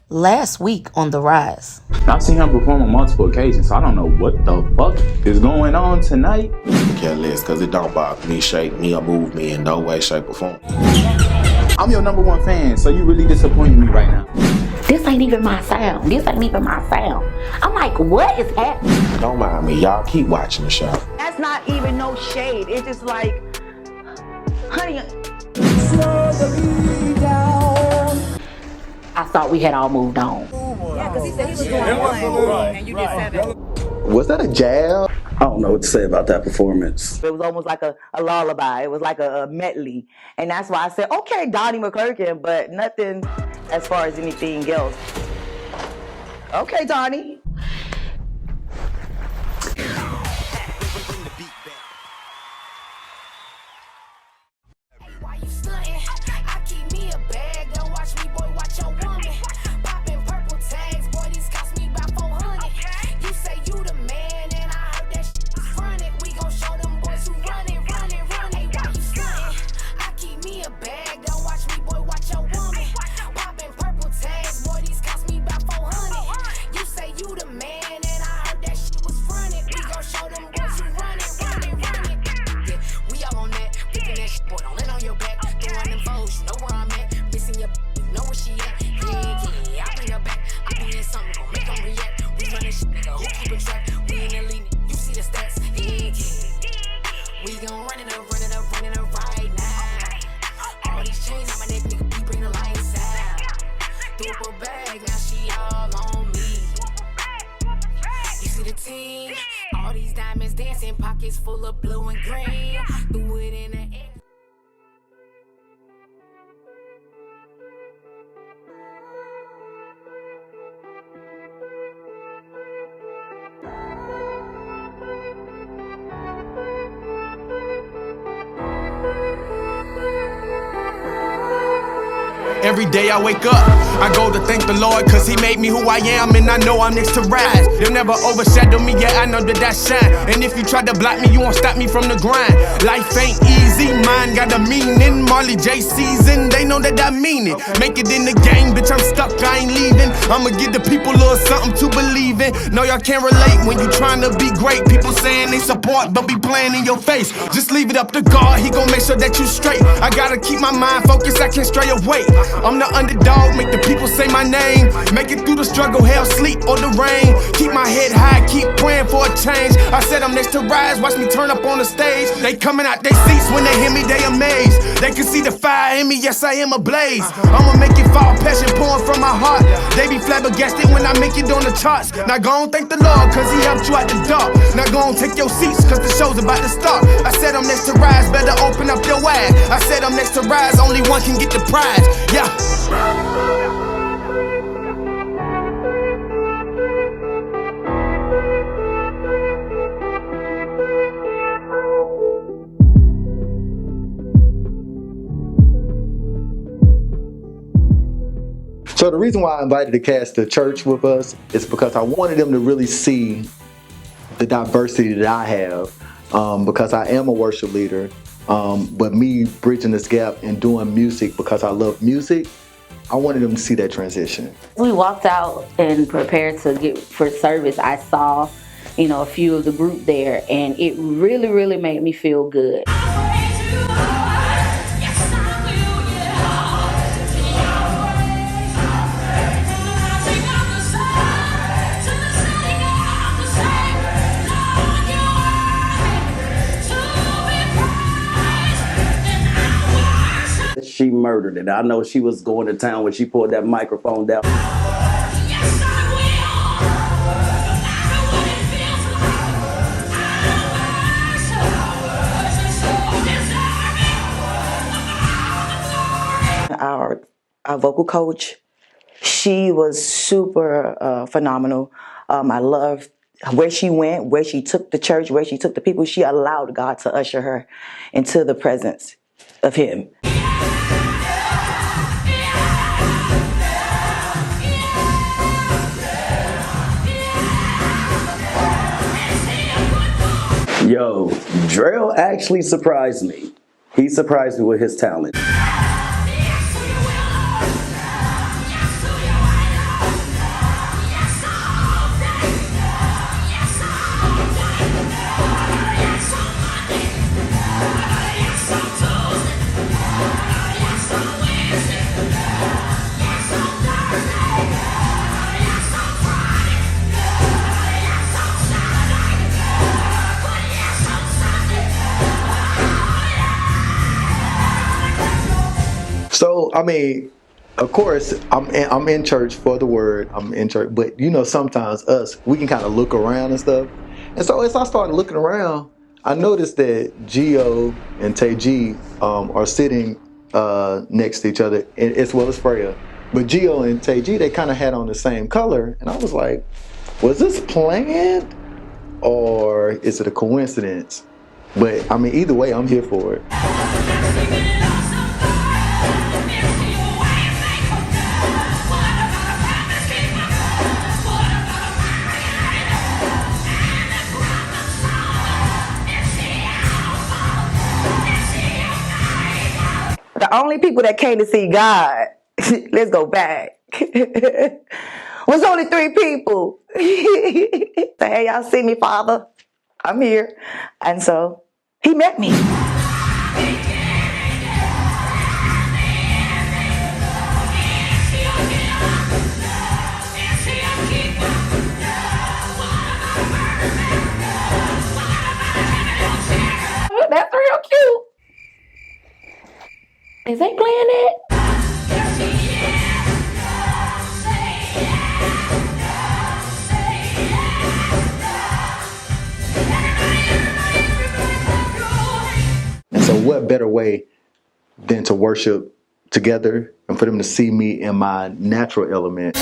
last week on The Rise. I've seen him perform on multiple occasions, so I don't know what the fuck is going on tonight. Care less, cause it don't bother me, shake me, or move me in no way, shape, or form. I'm your #1 fan, so you really disappointing me right now. This ain't even my sound. This ain't even my sound. I'm like, what is happening? Don't mind me, y'all keep watching the show. That's not even no shade. It's just like, honey. I thought we had all moved on. Yeah, because he said he was going 1 and you did 7. Was that a jab? I don't know what to say about that performance. It was almost like a lullaby. It was like a medley. And that's why I said, okay, Donnie McClurkin, but nothing as far as anything else. Okay, Donnie. Full of blue and green, threw it in the air. Every day I wake up, I go to thank the Lord, cause he made me who I am, and I know I'm next to rise. They'll never overshadow me, yeah, I know that shine. And if you try to block me, you won't stop me from the grind. Life ain't easy, mine got a meaning. Marley J season, they know that I mean it. Make it in the game, bitch, I'm stuck, I ain't leaving. I'ma give the people a little something to believe in. No, y'all can't relate when you trying to be great. People saying they support, but be playing in your face. Just leave it up to God, he gon' make sure that you straight. I gotta keep my mind focused, I can't stray away. I'm the underdog, make the people say my name. Make it through the struggle, hell, sleet, or the rain. Keep my head high, keep praying for a change. I said I'm next to rise, watch me turn up on the stage. They coming out their seats when they hear me, they amazed. They can see the fire in me, yes, I am ablaze. I'ma make it fall, passion pouring from my heart. They be flabbergasted when I make it on the charts. Now go on, thank the Lord, cause he helped you out the dark. Now go on, take your seats, cause the show's about to start. I said I'm next to rise, better open up your eyes. I said I'm next to rise, only one can get the prize. Yeah. So the reason why I invited the cast to church with us is because I wanted them to really see the diversity that I have, because I am a worship leader, but me bridging this gap and doing music because I love music, I wanted them to see that transition. We walked out and prepared to get for service. I saw, a few of the group there, and it really, really made me feel good. She murdered it. I know she was going to town when she pulled that microphone down. Our vocal coach, she was super phenomenal. I loved where she went, where she took the church, where she took the people. She allowed God to usher her into the presence of him. Yo, Drell actually surprised me. He surprised me with his talent. So, I mean, of course, I'm in church for the word. I'm in church, but sometimes we can kind of look around and stuff. And so as I started looking around, I noticed that Gio and TayG are sitting next to each other, as well as Freya. But Gio and TayG, they kind of had on the same color, and I was like, was this planned, or is it a coincidence? But I mean, either way, I'm here for it. The only people that came to see God, let's go back, was only 3 people. Say, hey, y'all see me, Father? I'm here. And so he met me. That's real cute. Is they playing that? And so what better way than to worship together and for them to see me in my natural element.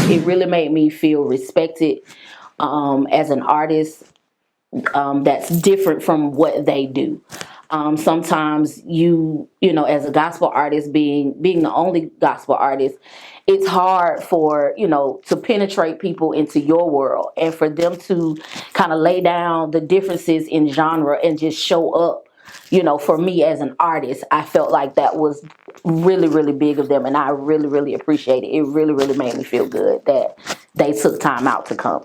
It really made me feel respected as an artist that's different from what they do. Sometimes you know, as a gospel artist, being the only gospel artist, it's hard for, to penetrate people into your world and for them to kind of lay down the differences in genre and just show up. For me as an artist, I felt like that was really, really big of them, and I really, really appreciate it. It really, really made me feel good that they took time out to come.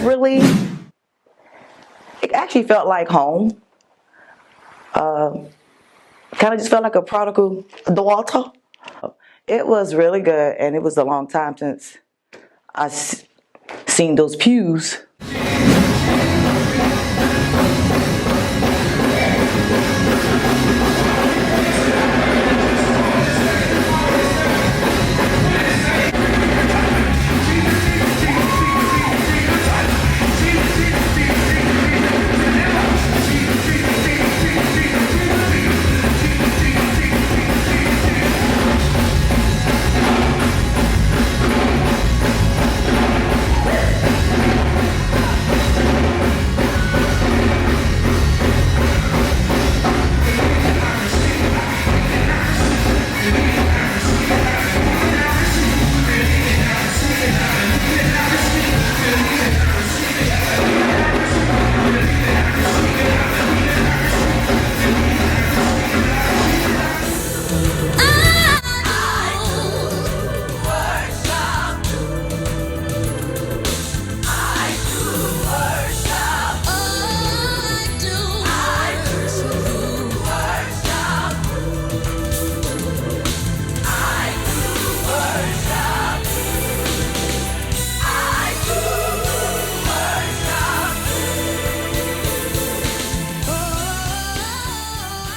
Really, it actually felt like home. Kind of just felt like a prodigal daughter. It was really good, and it was a long time since I seen those pews.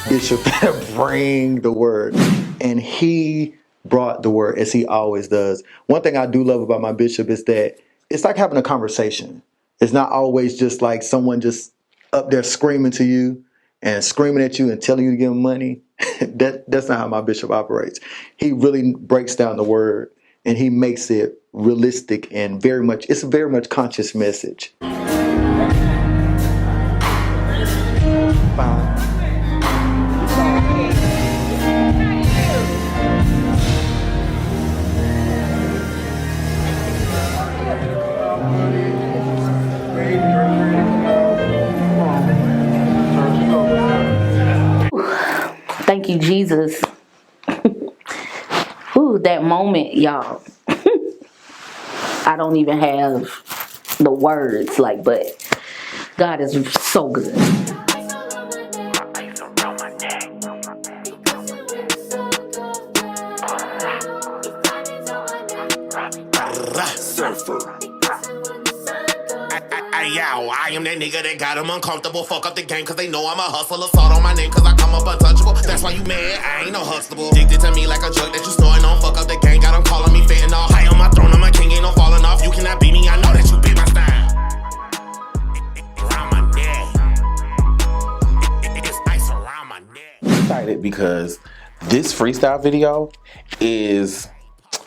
Bishop bring the word, and he brought the word as he always does. One thing I do love about my bishop is that it's like having a conversation. It's not always just like someone just up there screaming to you. and screaming at you and telling you to give him money. That's not how my bishop operates. He really breaks down the word and he makes it realistic and it's a very much conscious message. Thank you, Jesus. Ooh, that moment, y'all. I don't even have the words, but God is so good. I am that nigga that got them uncomfortable. Fuck up the game cause they know I'm a hustler. Salt on my name cause I come up untouchable. That's why you mad, I ain't no hustable. Addicted to me like a drug that you snorting on. Fuck up the gang, got them calling me fentanyl. High on my throne, I'm a king, ain't no falling off. You cannot beat me, I know that you beat my style. Around my neck. It's ice around my neck. I'm excited because this freestyle video is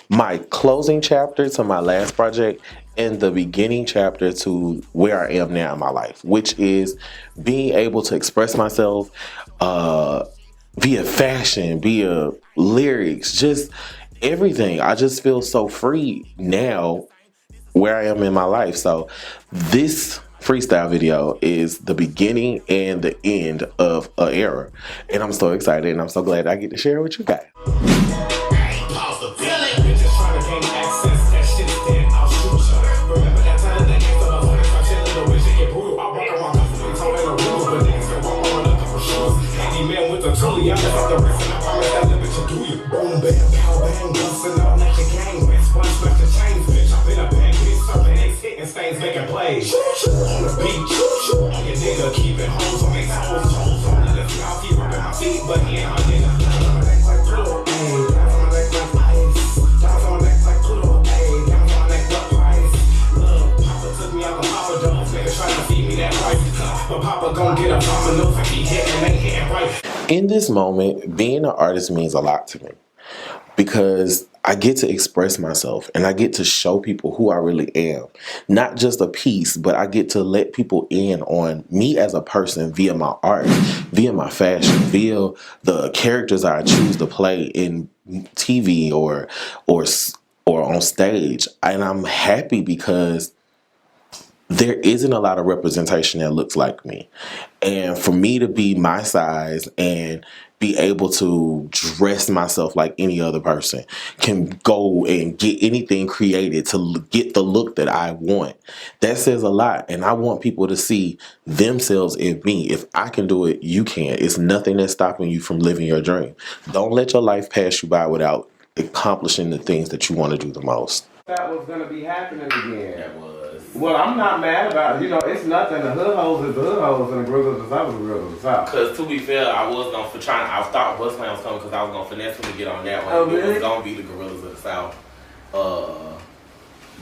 my closing chapter to my last project and the beginning chapter to where I am now in my life, which is being able to express myself via fashion, via lyrics, just everything. I just feel so free now where I am in my life. So this freestyle video is the beginning and the end of an era. And I'm so excited and I'm so glad I get to share it with you guys. In this moment, being an artist means a lot to me because I get to express myself and I get to show people who I really am. Not just a piece, but I get to let people in on me as a person via my art, via my fashion, via the characters I choose to play in TV or on stage. And I'm happy because there isn't a lot of representation that looks like me. And for me to be my size and be able to dress myself like any other person, can go and get anything created to get the look that I want, that says a lot. And I want people to see themselves in me. If I can do it, you can. It's nothing that's stopping you from living your dream. Don't let your life pass you by without accomplishing the things that you want to do the most. That was going to be happening again. That was. Well, I'm not mad about it. It's nothing. The hood hoes is the hood hoes and the grills of the south is the grills of the south. Because to be fair, I was going to I thought Bus Clan was coming because I was going to finesse him to get on that one. Oh, really? It was going to be the Gorillas of the South. Oh,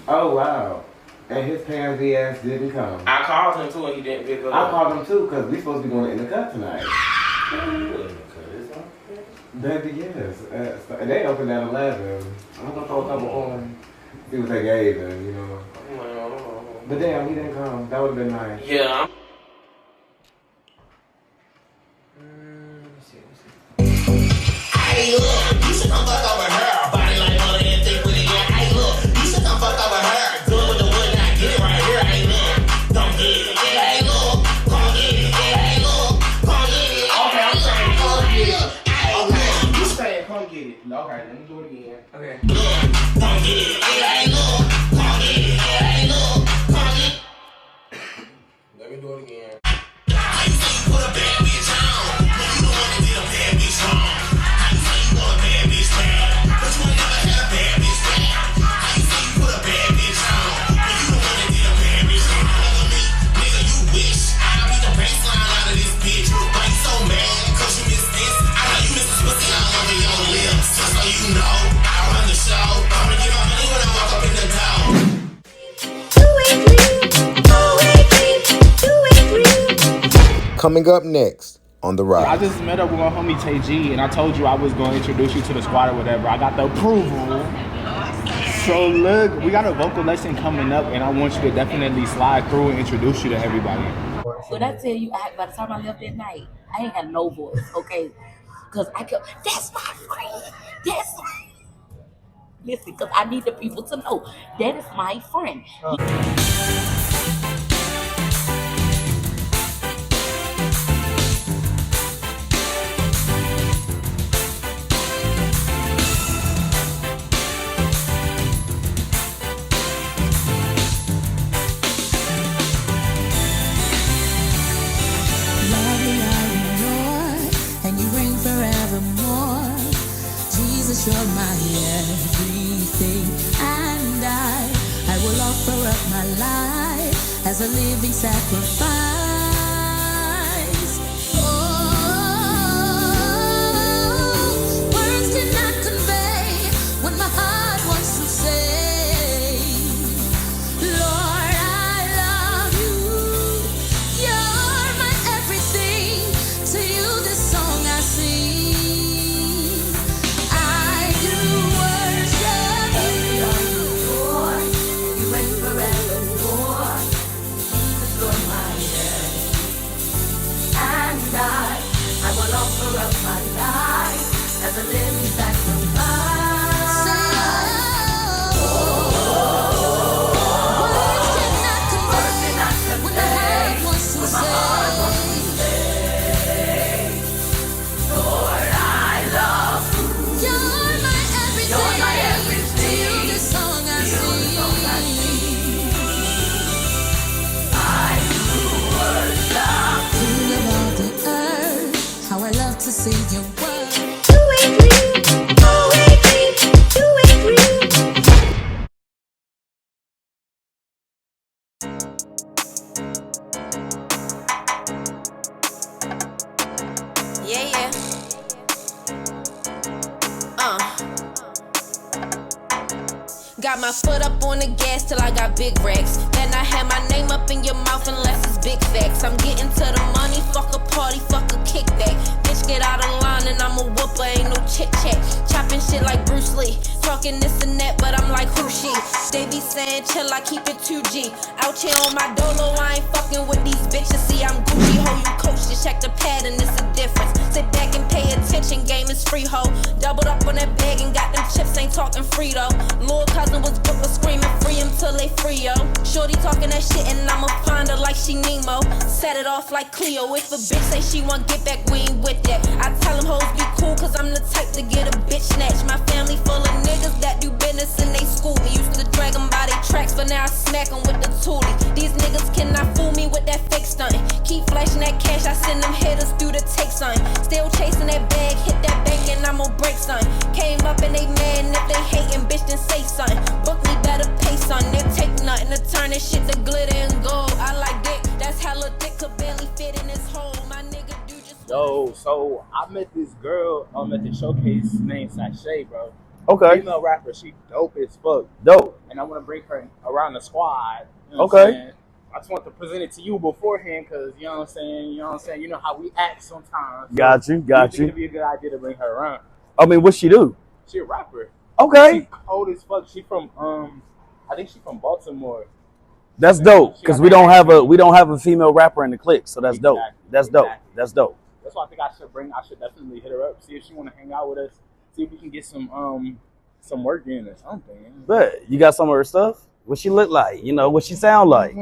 wow. And his pansy ass didn't come. I called him too and he didn't pick up. I called him too because we supposed to be going in the cut tonight. Baby, yes. They opened at 11. I'm going to throw a couple on. See what they gave them, But damn, he didn't come. That would have been nice. Yeah. Hey, look, you should come fuck over her. Body like one of them thick with it. Hey, look, you should come fuck over her. Do it with the wood, not get it right here. Hey, look, don't get it. Hey, look, come get it. Hey, look, come get it. Okay, I'm saying come get it. Okay, you saying come get it. Okay, let me do it again. Okay. Look, come get it. Hey, look, come get it. Hey, look, come get it. Let me do it again. How you say you put a bad bitch on? But you the one that did a bad bitch wrong. How you say you want a bad bitch bad? But you ain't never had a bad bitch bad. How you say you put a bad bitch on? But you the one that did a bad bitch wrong. Look at me, nigga, you wish. I'll beat the baseline out of this bitch. Why you so mad? Cause you missed this. I know you missed this pussy all over your lips. Just so you know, I run the show. I'ma get my money when I walk up in the door. Coming up next, on the I ride. just met up with my homie TayG, and I told you I was going to introduce you to the squad or whatever. I got the approval. So look, we got a vocal lesson coming up, and I want you to definitely slide through and introduce you to everybody. When I tell you, by the time I left that night, I ain't had no voice, okay? Because I kept, that's my friend. That's my. Listen, because I need the people to know that is my friend. You're my everything, and I will offer up my life as a living sacrifice. Oh, words cannot convey what my heart wants to say. Lord, I love you. You're my everything. To you, this song I sing. I will offer up my life as a living sacrifice. Words cannot convey what my heart wants to say. Lord, I love you. You're my everything. To you, this song I sing. I do worship. King of all the earth, how I love to sing your word. Do it real, do it real, do it real. Yeah. Got my foot up on the gas till I got big racks. Then I had my name up in your mouth unless it's big facts. I'm getting to the money, fuck a party, fuck a kickback. Bitch, get out of line and I'm a whooper, ain't no chit chat. Chopping shit like Bruce Lee, talking this and that, but I'm like who she? They be saying chill, I keep it 2G. Out here on my dolo, I ain't fucking with these bitches. See, I'm Gucci, ho, you coach, just check the pattern, it's a difference. Sit back and pay attention, game is free, ho. Doubled up on that bag and got them chips, ain't talking free though. Lil' cousin was booked for screaming free him till they free, yo. Shorty talking that shit and I'ma find her like she Nemo. Set it off like Cleo. If a bitch say she want get back, we ain't with that. I tell them hoes be cool cause I'm the type to get a bitch snatched. My family full of niggas that do business and they school me. Used to drag them by their tracks but now I smack them with the toolie. These niggas cannot fool me with that fake stunting. Keep flashing that cash, I send them hitters through the take sign. Still chasing that bag, hit that bank and I'ma break something. Came up and they mad and if they hating bitch then say something. Book me better pay something. They take nothing to turn this shit to glitter and gold. I like dick, that's hella thick, could barely fit in this hole. My nigga do just. Yo, so I met this girl at the showcase named Sashay, bro. Okay. Female rapper, she dope as fuck. Dope. And I want to bring her around the squad. You know Okay. what I'm saying? I just want to present it to you beforehand because, you know what I'm saying? You know what I'm saying? You know how we act sometimes. So Got you. It'd be a good idea to bring her around. I mean, what she do? She a rapper. Okay. She cold as fuck. She from I think she from Baltimore. That's dope because we don't have a female rapper in the clique, so that's dope. That's dope. That's dope. That's why I think I should definitely hit her up, see if she want to hang out with us, see if we can get some work in or something. But you got some of her stuff. What she look like? You know what she sound like?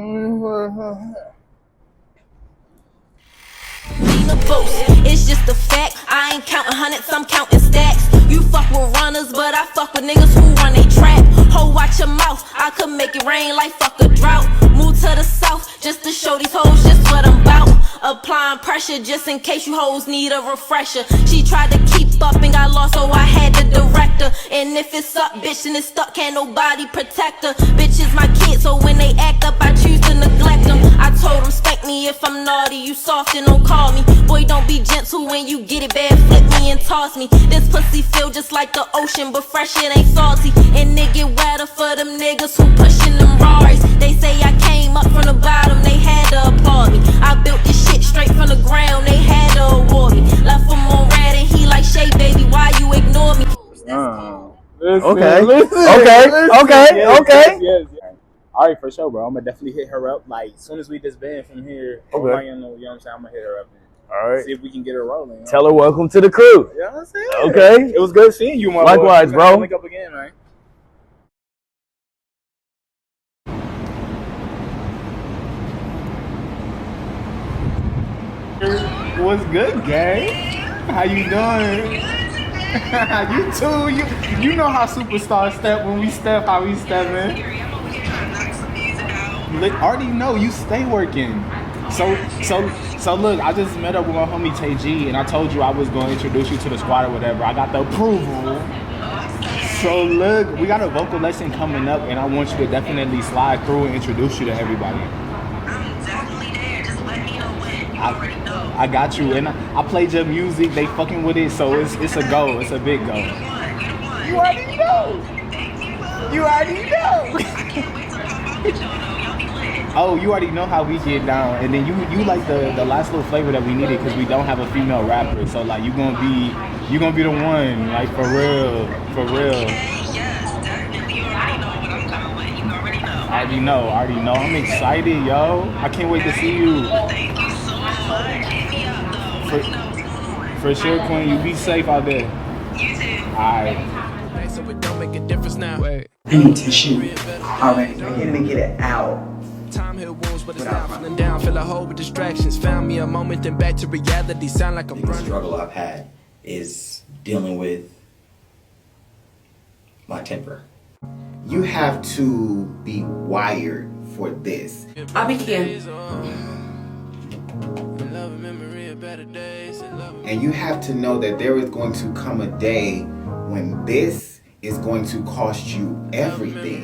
It's just a fact. I ain't counting hundreds, I'm counting stacks. You fuck with runners, but I fuck with niggas who run they trap. Ho, watch your mouth. I could make it rain like fuck a drought. Move to the south just to show these hoes just what I'm bout. Applying pressure just in case you hoes need a refresher. She tried to keep up and got lost, so I had to direct her. And if it's up, bitch, and it's stuck, can't nobody protect her. Bitch is my kid, so when they act up, I choose to neglect them. I told them, spank me if I'm naughty, you soft and don't call me. Boy, don't be gentle when you get it bad, flip me and toss me. This pussy feel just like the ocean, but fresh it ain't salty. And it get wetter for them niggas who pushing them Rarries. They say I came up from the bottom, they had to applaud me. I built this shit straight from the ground, they had to award Okay. Listen. Yes. All right, for sure, bro. I'm gonna definitely hit her up. Like, as soon as we disband from here, Okay. you know what I'm saying? I'm gonna hit her up and All right. see if we can get her rolling. Tell her welcome to the crew. You know what I'm saying? Okay. It was good seeing you, my boy. Likewise, bro. Link up again, man. What's good, gang? How you doing? You too. You know how superstars step when we step, how we step in. Already know you stay working. So look, I just met up with my homie TayG, and I told you I was going to introduce you to the squad or whatever. I got the approval. So look, we got a vocal lesson coming up, and I want you to definitely slide through and introduce you to everybody. I got you, and I played your music. They fucking with it, so it's a go. It's a big go. You already know. You already know. Oh, you already know how we get down, and then you like the last little flavor that we needed because we don't have a female rapper. So like you gonna be the one, like for real. I already know. I'm excited, yo. I can't wait to see you. For sure, Queen. You be safe out there. Alright. So it don't make a difference now. I need to shoot already. I can't even get it out. Time heal wounds, but it's not running down. Fill a hole with distractions. Found me a moment, then back to reality. Sound like I'm The running. struggle I've had is dealing with my temper. You have to be wired for this. I begin. And you have to know that there is going to come a day when this is going to cost you everything.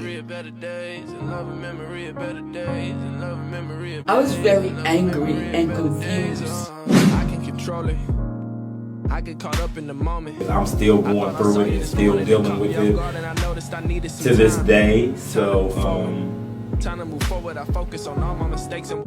I was very angry and confused. I can control it. I get caught up in the moment. I'm still going through it and still dealing with it to this day. So, trying to move forward, I focus on all my mistakes and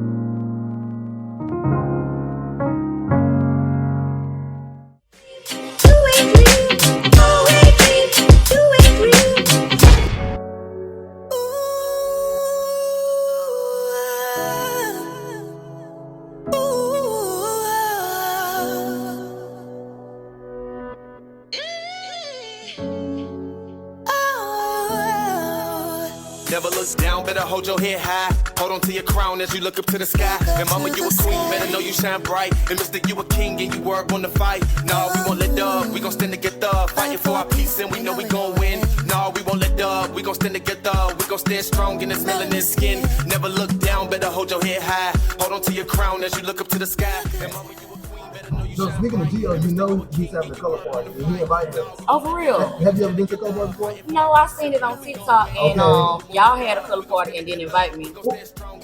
never look down, better hold your head high. Hold on to your crown as you look up to the sky. And mama, you a queen, better know you shine bright. And mister, you a king and you work on the fight. Nah, we won't let up, we gon' stand together. Fighting for our peace and we know we gon' win. Nah, we won't let up, we gon' stand together. We gon' stand strong in this melanin skin. Never look down, better hold your head high. Hold on to your crown as you look up to the sky. And mama, you a queen, better know you So speaking of Gio, you know he's having a color party. And he invited us. Oh, for real? Have you ever been to a color party before? No, I seen it on TikTok, and y'all had a color party and didn't invite me.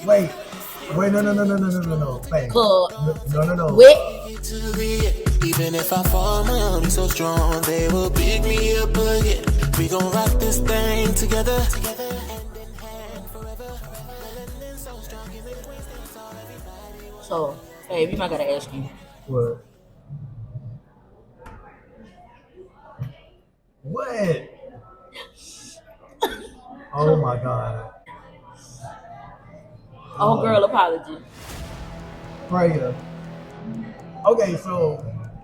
Wait, no. Wait. No. Wait. Even if I fall, my army so strong, they will pick me up again. We gon' rock this thing together. So, hey, we might gotta ask you. What? Oh my God. Oh, girl, apology. Freya. Okay, so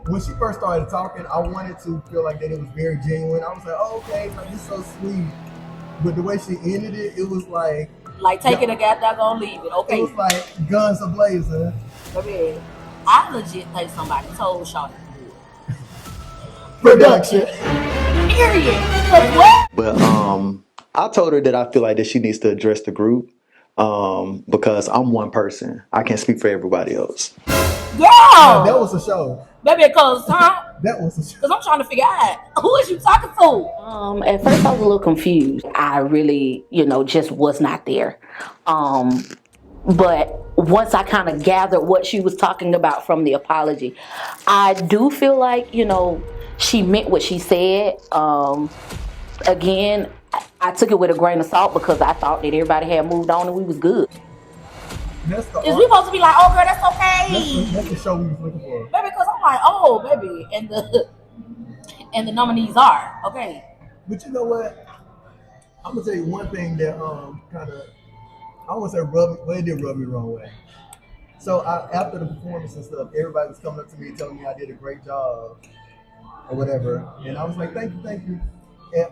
when she first started talking, I wanted to feel like that it was very genuine. I was like, oh, okay, like this is so sweet. But the way she ended it, it was like take it or goddamn leave it. Okay. It was like guns a-blazing. Baby, I legit think somebody told Shawty to do it. Production. Period. Cause what? But I told her that I feel like that she needs to address the group because I'm one person. I can't speak for everybody else. Yeah. That was a show. Baby, cause that was a show. Cause I'm trying to figure out who is you talking to. At first I was a little confused. I really, just was not there. But once I kind of gathered what she was talking about from the apology, I do feel like, she meant what she said. Again, I took it with a grain of salt because I thought that everybody had moved on and we was good. Is we supposed to be like, oh girl, that's okay? That's the show we was looking for. Baby, because I'm like, oh baby, and the nominees are okay. But you know what? I'm gonna tell you one thing that kind of, I won't say rub me, well, it did rub me the wrong way. So after the performance and stuff, everybody was coming up to me and telling me I did a great job or whatever, and I was like, thank you. And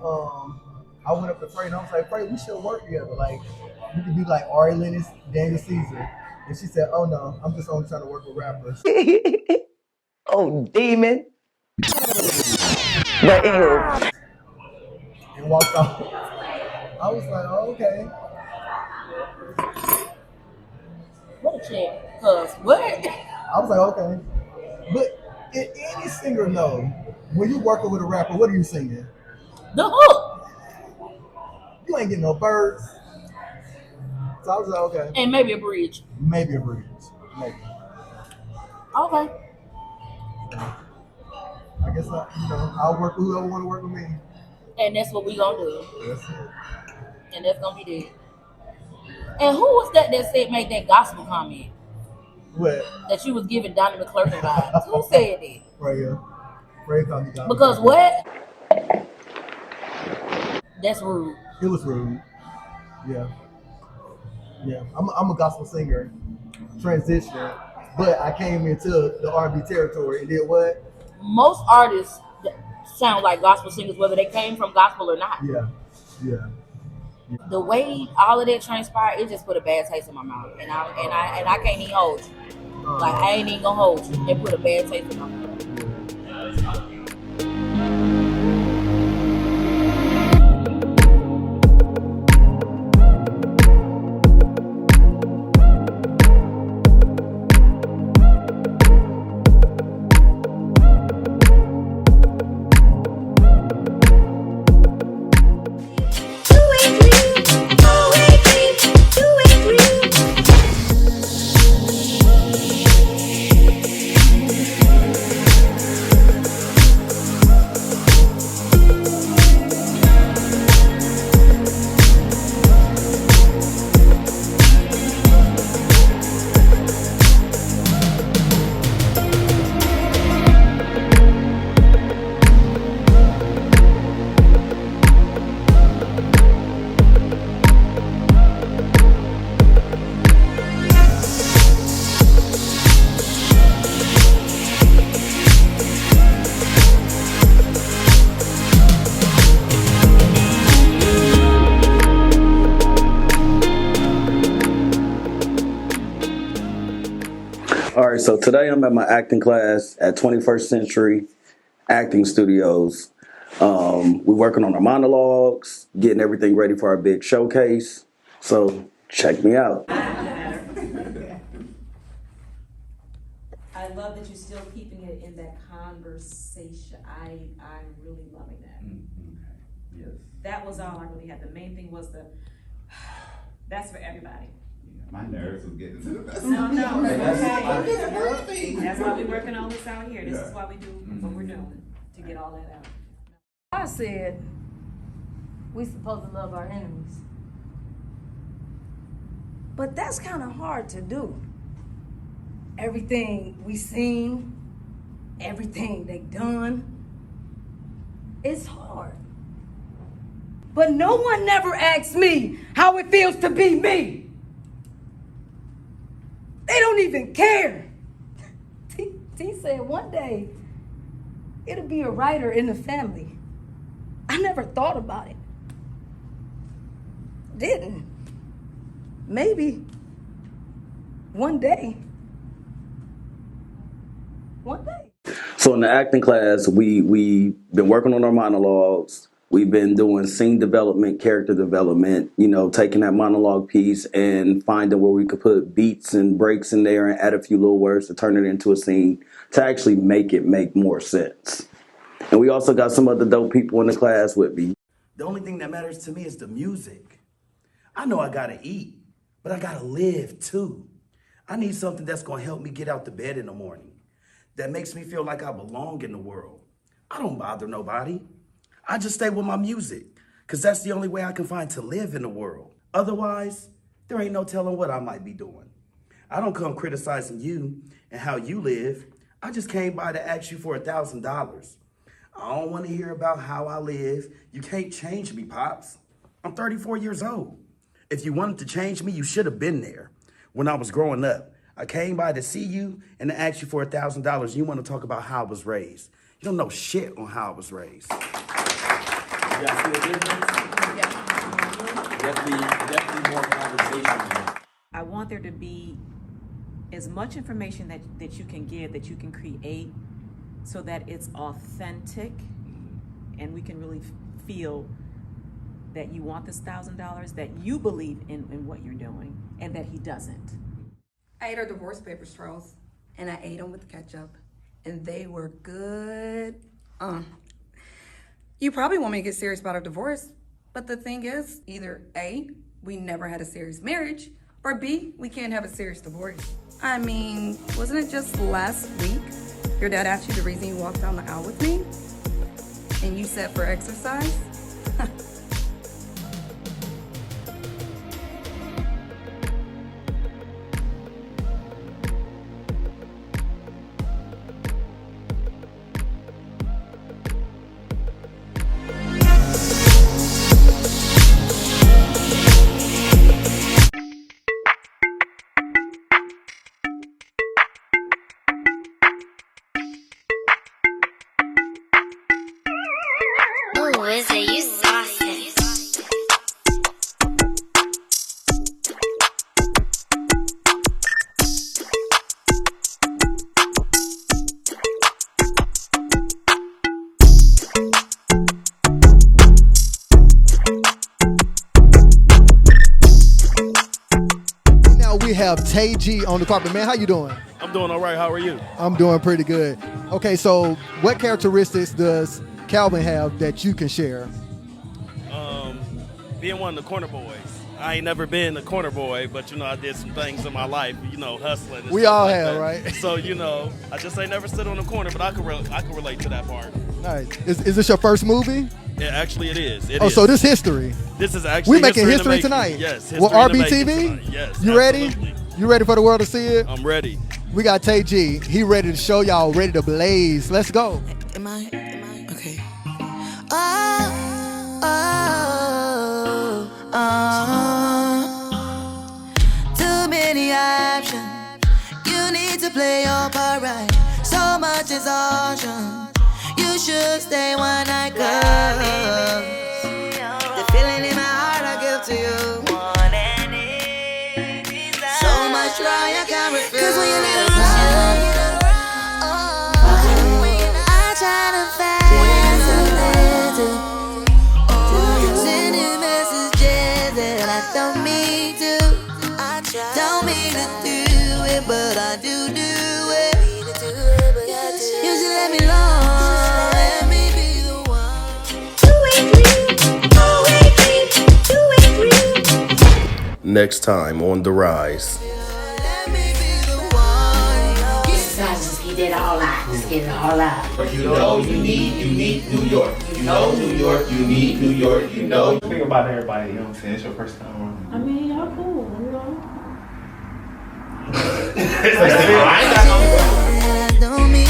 I went up to Freya and I was like, Freya, we should work together. Like, you could be like Ari Lennox, Daniel Caesar. And she said, oh no, I'm just only trying to work with rappers. Oh, demon. But anywho. And walked off. I was like, oh, okay. What a check. Cause what? I was like, okay. But any singer knows, when you're working with a rapper, what are you singing? The hook. You ain't getting no birds. So I was like, okay. And maybe a bridge. Maybe a bridge. Maybe. Okay. I guess I'll work with whoever want to work with me. And that's what we gonna do. That's it. And that's gonna be that. And who was that said made that gospel comment? What? That you was giving Donnie McClurkin vibes. Who said that? Freya. Freya called me Donnie. Because what? That's rude. It was rude. Yeah. Yeah. I'm a gospel singer, transition, but I came into the R&B territory and did what? Most artists sound like gospel singers, whether they came from gospel or not. Yeah. The way all of that transpired, it just put a bad taste in my mouth, and I can't even hold you. Like, I ain't even gonna hold you. It put a bad taste in my mouth. All right, so today I'm at my acting class at 21st Century Acting Studios. We're working on our monologues, getting everything ready for our big showcase. So check me out. I love that you're still keeping it in that conversation. I'm really loving that. Okay. Yes. That was all I really had. The main thing was that's for everybody. My nerves was getting to the best. No, it's That's okay. That's why we're working all this out here. This is why we do what we're doing, to get all that out. I said we supposed to love our enemies. But that's kind of hard to do. Everything we seen, everything they done, it's hard. But no one never asked me how it feels to be me. They don't even care. T said one day it'll be a writer in the family. I never thought about it. Didn't. Maybe one day. One day. So in the acting class, we been working on our monologues. We've been doing scene development, character development, taking that monologue piece and finding where we could put beats and breaks in there and add a few little words to turn it into a scene to actually make it make more sense. And we also got some other dope people in the class with me. The only thing that matters to me is the music. I know I gotta eat, but I gotta live too. I need something that's gonna help me get out the bed in the morning, that makes me feel like I belong in the world. I don't bother nobody. I just stay with my music, because that's the only way I can find to live in the world. Otherwise, there ain't no telling what I might be doing. I don't come criticizing you and how you live. I just came by to ask you for $1,000. I don't want to hear about how I live. You can't change me, Pops. I'm 34 years old. If you wanted to change me, you should have been there when I was growing up. I came by to see you and to ask you for $1,000. You want to talk about how I was raised. You don't know shit on how I was raised. You guys see the difference? Definitely more conversation. I want there to be as much information that you can give, that you can create, so that it's authentic and we can really feel that you want this $1,000, that you believe in what you're doing, and that he doesn't. I ate our divorce papers, Charles, and I ate them with ketchup, and they were good. You probably want me to get serious about our divorce, but the thing is, either A, we never had a serious marriage, or B, we can't have a serious divorce. I mean, wasn't it just last week your dad asked you the reason you walked down the aisle with me? And you said for exercise? We have TayG on the carpet. Man, how you doing? I'm doing all right. How are you? I'm doing pretty good. Okay, so what characteristics does Calvin have that you can share? Being one of the corner boys. I ain't never been a corner boy, but I did some things in my life, hustling. And We stuff all like have, that. right? So I just ain't never stood on the corner, but I can relate to that part. Nice. Is this your first movie? Yeah, actually it is. It Oh, is. so this history. This is actually we making history in the making. tonight. Yes, Well, history in the making RBTV? tonight. Yes, You ready? absolutely. You ready for the world to see it? I'm ready. We got TayG. He ready to show y'all, ready to blaze. Let's go. Am I? Okay. Too many options. You need to play your part right. So much exhaustion. You should stay one night, girl. The feeling in my heart I give to you. So much joy I can't refuse. 'Cause when you need a I try to find something to send you messages that I don't mean to. Don't mean to do it, but I do it. You should let me alone. Let me be the one. Next time on The Rise. Just get it all out. Just get it all out. But you need New York. You know New York, you need New York, you know. Think about everybody, you know what I'm saying? It's your first time around. I mean, y'all cool, you know. I ain't got no Don't mean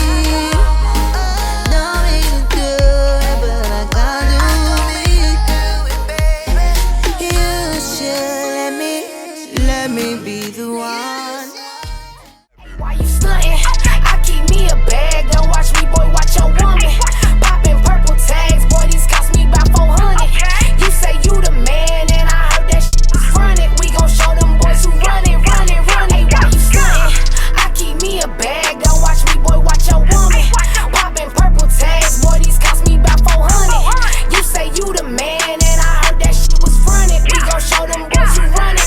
to do it, but I gotta do me. You should let me be the one. Why you stuntin'? I keep me a bag, don't watch me, boy, watch your woman. Poppin' purple tags, boy, these cost me about 400. You say you the man, and I heard that shit was frontin'. We gon' show them boys who runnin'. Hey, why you stuntin'? I keep me a bag, don't watch me, boy, watch your woman. Poppin' purple tags, boy, these cost me about 400. You say you the man, and I heard that shit was frontin'. We gon' show them boys who runnin'.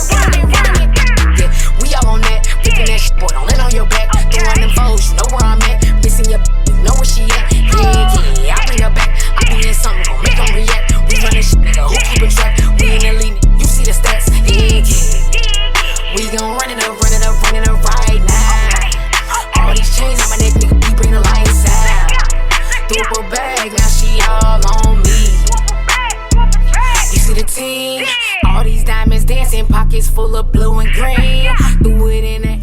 Yeah, we all on that, pickin' that shit, boy, don't let on your back. Throwing them foes, you know where I'm at. Missing your you know where she at. Yeah, I bring her back. I be in something, gon' make them react. We runnin' shit, nigga, who keepin' track? We in the lead, you see the stats. Yeah. We gon' run it up right now. All these chains on my neck, nigga, we bring the lights out. Threw up a bag, now she all on me. You see the team? All these diamonds dancing, pockets full of blue and green. Threw it in the